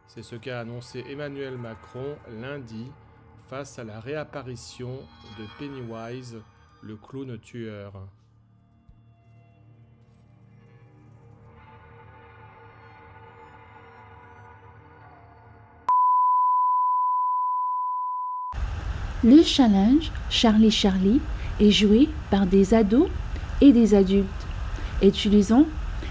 C'est ce qu'a annoncé Emmanuel Macron lundi face à la réapparition de Pennywise, le clown tueur. Le challenge Charlie Charlie est joué par des ados et des adultes, utilisant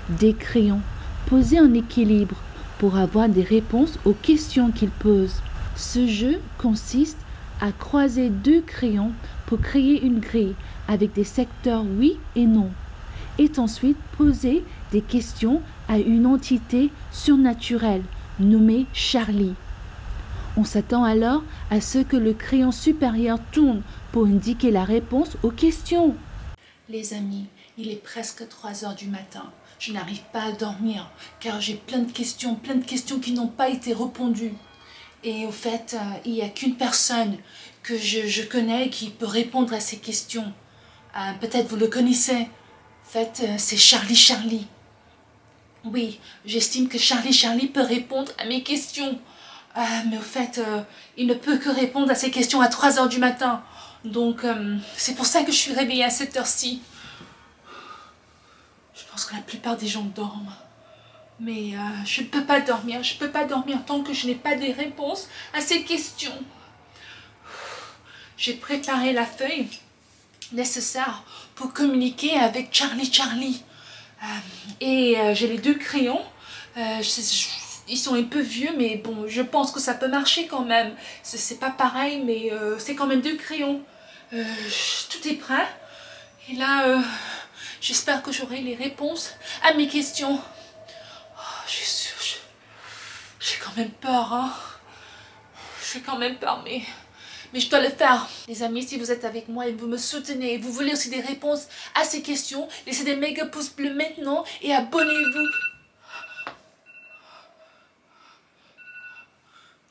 des crayons posés en équilibre pour avoir des réponses aux questions qu'ils posent. Ce jeu consiste à croiser deux crayons pour créer une grille avec des secteurs oui et non, et ensuite poser des questions à une entité surnaturelle nommée Charlie. On s'attend alors à ce que le crayon supérieur tourne pour indiquer la réponse aux questions. Les amis, il est presque 3 heures du matin. Je n'arrive pas à dormir car j'ai plein de questions qui n'ont pas été répondues. Et au fait, il n'y a qu'une personne que je connais qui peut répondre à ces questions. Peut-être vous le connaissez. En fait, c'est Charlie Charlie. Oui, j'estime que Charlie Charlie peut répondre à mes questions. Mais au fait, il ne peut que répondre à ces questions à 3 heures du matin. Donc, c'est pour ça que je suis réveillée à cette heure-ci. Je pense que la plupart des gens dorment. Mais je ne peux pas dormir. Je ne peux pas dormir tant que je n'ai pas des réponses à ces questions. J'ai préparé la feuille nécessaire pour communiquer avec Charlie Charlie. J'ai les deux crayons. Ils sont un peu vieux, mais bon, je pense que ça peut marcher quand même. C'est pas pareil, mais c'est quand même deux crayons. Tout est prêt. Et là, j'espère que j'aurai les réponses à mes questions. J'ai quand même peur, hein. J'ai quand même peur, mais je dois le faire. Les amis, si vous êtes avec moi et vous me soutenez, et vous voulez aussi des réponses à ces questions, laissez des méga pouces bleus maintenant et abonnez-vous.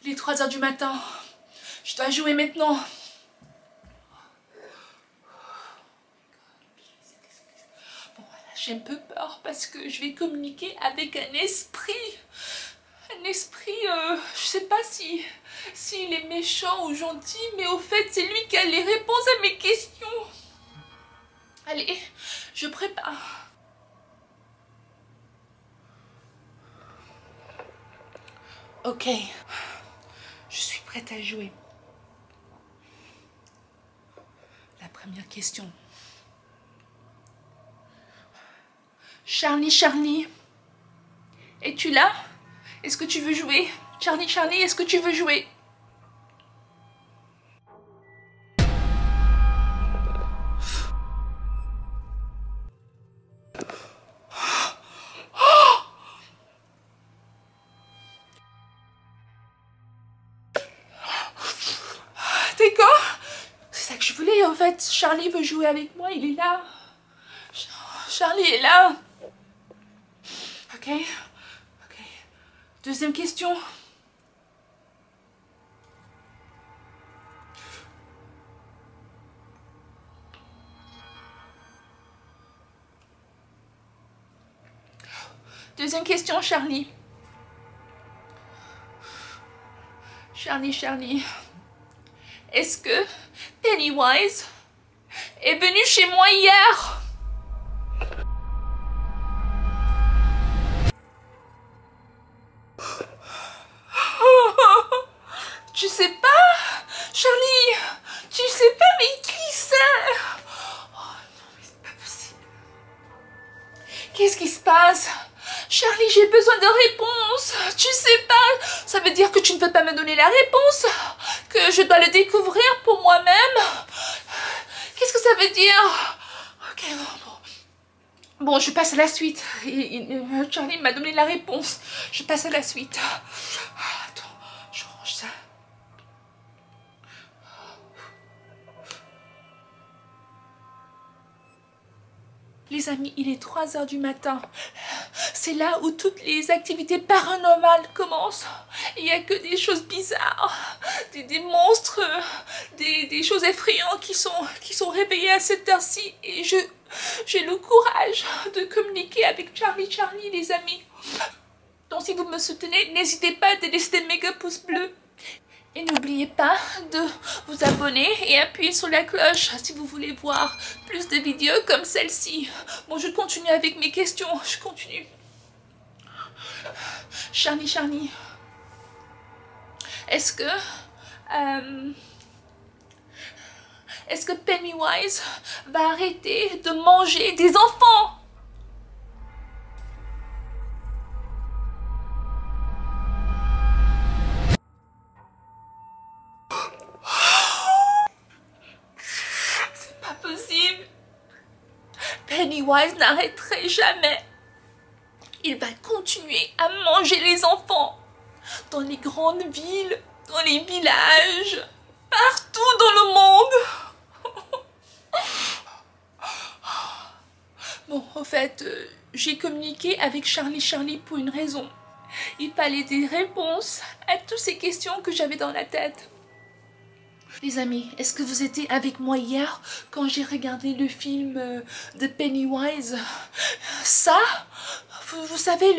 Il est 3 heures du matin. Je dois jouer maintenant. Bon, voilà, j'ai un peu peur parce que je vais communiquer avec un esprit. Un esprit, je sais pas s'il est méchant ou gentil, mais au fait, c'est lui qui a les réponses à mes questions. Allez, je prépare. Ok. Je suis prête à jouer. La première question. Charlie, Charlie, es-tu là? Est-ce que tu veux jouer? Charlie, Charlie, est-ce que tu veux jouer? D'accord? C'est ça que je voulais en fait. Charlie veut jouer avec moi, il est là. Charlie est là. Ok. Ok. Deuxième question. Deuxième question, Charlie. Charlie, Charlie. Est-ce que Pennywise est venu chez moi hier? Tu sais pas? Charlie, tu sais pas mais qui c'est? Oh non mais c'est pas possible. Qu'est-ce qui se passe? Charlie, j'ai besoin de réponses. Tu sais pas? Ça veut dire que tu ne peux pas me donner la réponse? Que je dois le découvrir pour moi-même? Qu'est-ce que ça veut dire? Ok, bon. Bon, je passe à la suite. Charlie m'a donné la réponse. Je passe à la suite. Attends, je range ça. Les amis, il est 3 heures du matin. C'est là où toutes les activités paranormales commencent. Il n'y a que des choses bizarres, des monstres, des choses effrayantes qui sont réveillées à cette heure-ci. Et j'ai le courage de communiquer avec Charlie Charlie, les amis. Donc si vous me soutenez, n'hésitez pas à laisser des méga pouces bleus. Et n'oubliez pas de vous abonner et appuyer sur la cloche si vous voulez voir plus de vidéos comme celle-ci. Bon, je continue avec mes questions. Je continue. Charlie. Est-ce que Pennywise va arrêter de manger des enfants? C'est pas possible. Pennywise n'arrêterait jamais. Il va continuer à manger les enfants dans les grandes villes, dans les villages, partout dans le monde. Bon, en fait, j'ai communiqué avec Charlie pour une raison. Il fallait des réponses à toutes ces questions que j'avais dans la tête. Les amis, est-ce que vous étiez avec moi hier quand j'ai regardé le film de Pennywise? Ça, vous savez,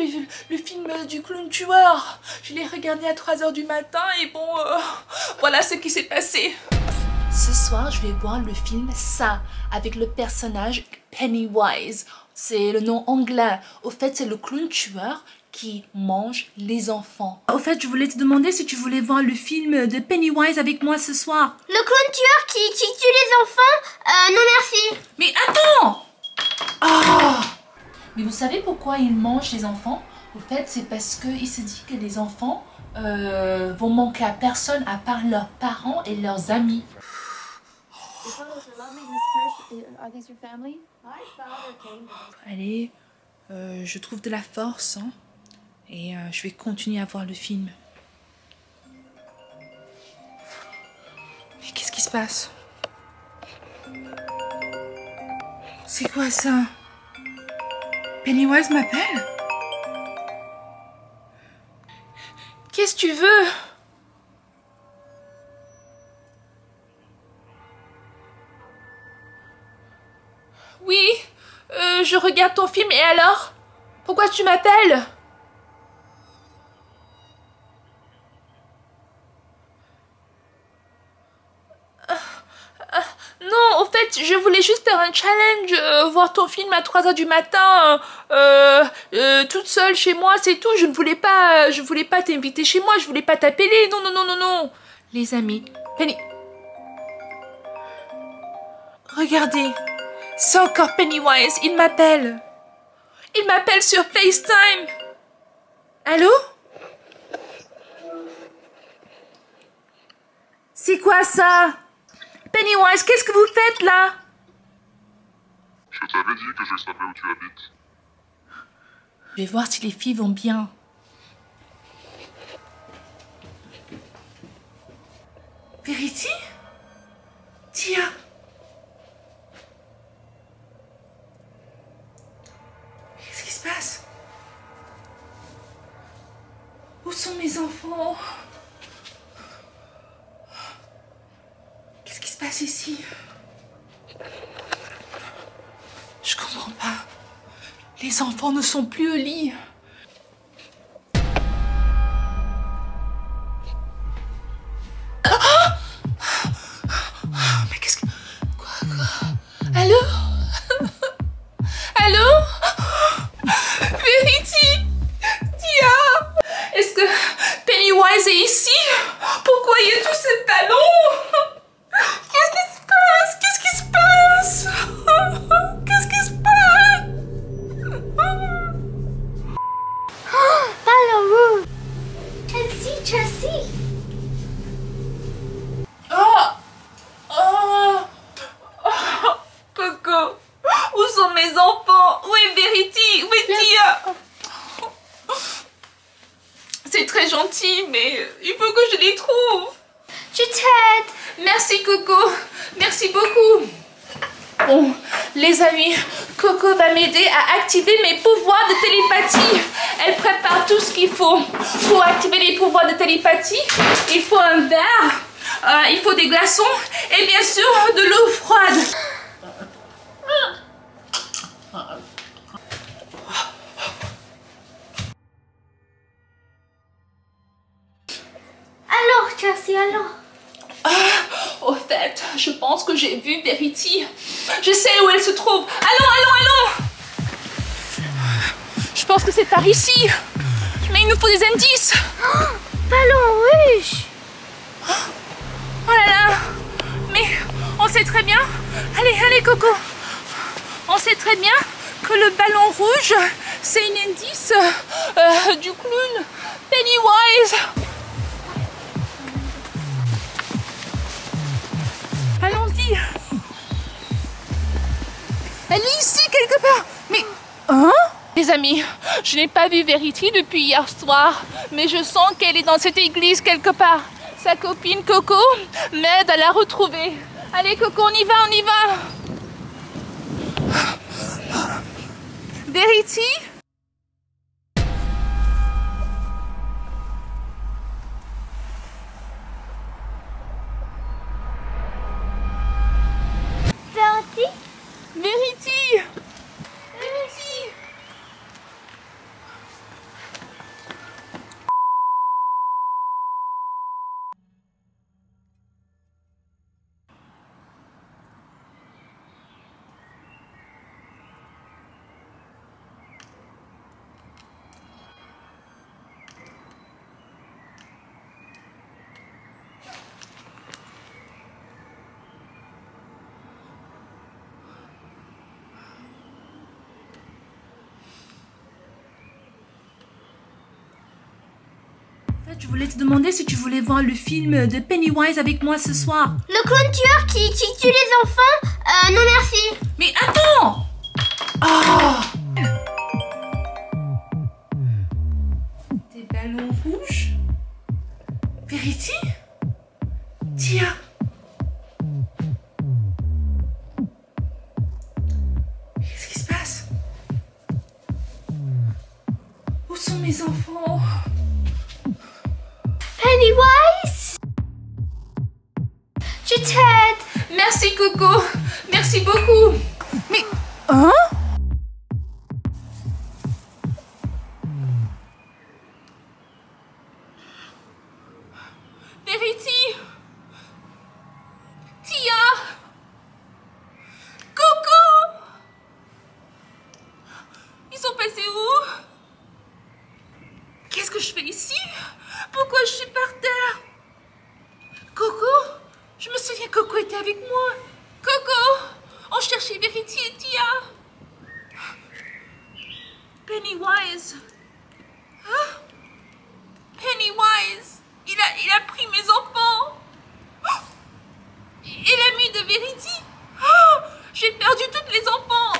le film du clown tueur. Je l'ai regardé à 3 h du matin et bon, voilà ce qui s'est passé. Ce soir, je vais voir le film Ça, avec le personnage Pennywise. C'est le nom anglais. Au fait, c'est le clown tueur qui mange les enfants. Au fait, je voulais te demander si tu voulais voir le film de Pennywise avec moi ce soir. Le clown tueur qui tue les enfants? Non merci. Mais attends! Oh! Mais vous savez pourquoi il mange les enfants? Au fait, c'est parce qu'il se dit que les enfants vont manquer à personne à part leurs parents et leurs amis. Allez, je trouve de la force, hein, et je vais continuer à voir le film. Mais qu'est-ce qui se passe? C'est quoi ça? Pennywise m'appelle? Qu'est-ce que tu veux? Oui, je regarde ton film et alors? Pourquoi tu m'appelles? Non, au fait, je voulais juste faire un challenge, voir ton film à 3 h du matin, toute seule chez moi, c'est tout. Je voulais pas t'inviter chez moi, je voulais pas t'appeler. Non. Les amis, regardez, c'est encore Pennywise, il m'appelle. Il m'appelle sur FaceTime. Allô? C'est quoi ça? Pennywise, qu'est-ce que vous faites là? Je t'avais dit que je savais où tu habites. Je vais voir si les filles vont bien. Verity? Tia? Qu'est-ce qui se passe? Où sont mes enfants? Qu'est-ce qui se passe ici? Je comprends pas. Les enfants ne sont plus au lit. Mais qu'est-ce que... Quoi? Allô? Allô? Verity? Tia? Est-ce que Pennywise est ici? Pourquoi il y a tous ces ballons? Qu'est-ce qui se passe? Qu'est-ce qui se passe? Qu'est-ce qui se passe? Ballon rouge. Chelsea. Coco, où sont mes enfants? Où est Verity? Où est Tia? C'est très gentil, mais il faut que je les trouve. Je t'aide. Merci Coco, merci beaucoup. Bon, les amis, Coco va m'aider à activer mes pouvoirs de télépathie. Elle prépare tout ce qu'il faut. Pour activer les pouvoirs de télépathie, il faut un verre, il faut des glaçons et bien sûr de l'eau froide. Chelsea, alors? Au fait, je pense que j'ai vu Verity. Je sais où elle se trouve. Allons. Je pense que c'est par ici. Mais il nous faut des indices. Ballon rouge! Oh là là. Mais on sait très bien. Allez, Coco. On sait très bien que le ballon rouge, c'est un indice du clown Pennywise. Allons-y. Elle est ici quelque part. Mais, hein? Les amis, je n'ai pas vu Verity depuis hier soir, mais je sens qu'elle est dans cette église quelque part. Sa copine Coco m'aide à la retrouver. Allez Coco, on y va. Verity? Verity? Verity! Je voulais te demander si tu voulais voir le film de Pennywise avec moi ce soir. Le clown tueur qui tue les enfants? Non merci. Mais attends! Oh! Des ballons rouges? Verity? Tia? Qu'est-ce qui se passe? Où sont mes enfants? Pennywise? Je t'aide. Merci Coco, merci beaucoup. Mais, hein? Verity? Tia? Coco? Ils sont passés où? Qu'est-ce que je fais ici? Pourquoi je suis par terre? Coco? Je me souviens que Coco était avec moi. Coco! On cherchait Verity et Tia. Pennywise. Hein? Pennywise. Il a pris mes enfants. Et l'ami de Verity. Oh, j'ai perdu tous les enfants.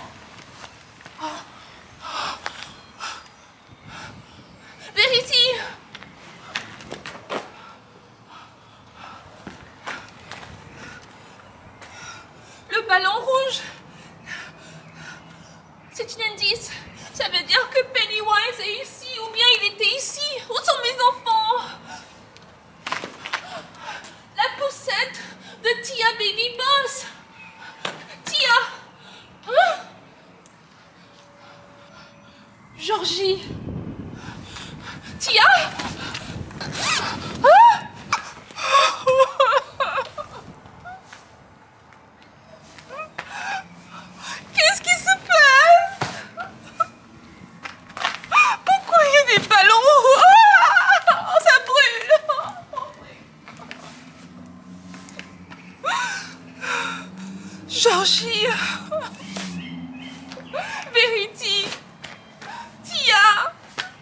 Verity. Le ballon rouge. C'est un indice. Ça veut dire que Pennywise est ici, ou bien il était ici. Où sont mes enfants? La poussette de Tia Baby Boss. Tia. Hein? Georgie. Tia? Hein? Qu'est-ce qui se passe? Pourquoi il y a des ballons? Oh, ça brûle. Georgie. Verity. Tia.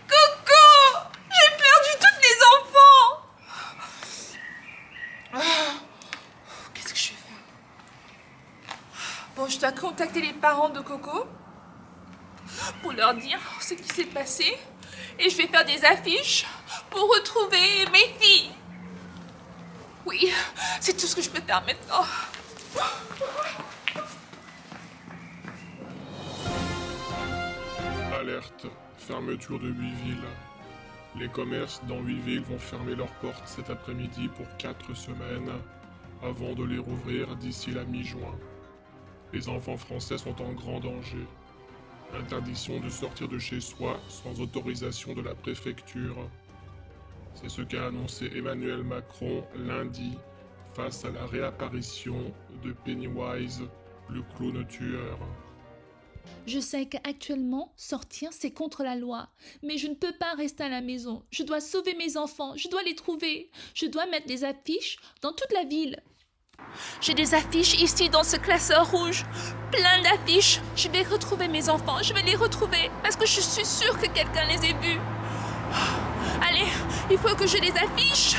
Coco. J'ai perdu tous les enfants. Qu'est-ce que je vais faire? Bon, je dois contacter les parents de Coco pour leur dire ce qui s'est passé et je vais faire des affiches pour retrouver mes filles. Oui, c'est tout ce que je peux faire maintenant. Alerte, fermeture de 8 villes. Les commerces dans 8 villes vont fermer leurs portes cet après-midi pour 4 semaines, avant de les rouvrir d'ici la mi-juin. Les enfants français sont en grand danger. Interdiction de sortir de chez soi sans autorisation de la préfecture. C'est ce qu'a annoncé Emmanuel Macron lundi face à la réapparition de Pennywise, le clown tueur. Je sais qu'actuellement, sortir, c'est contre la loi. Mais je ne peux pas rester à la maison. Je dois sauver mes enfants. Je dois les trouver. Je dois mettre des affiches dans toute la ville. J'ai des affiches ici dans ce classeur rouge. Plein d'affiches. Je vais retrouver mes enfants. Je vais les retrouver parce que je suis sûre que quelqu'un les ait vus. Allez, il faut que je les affiche.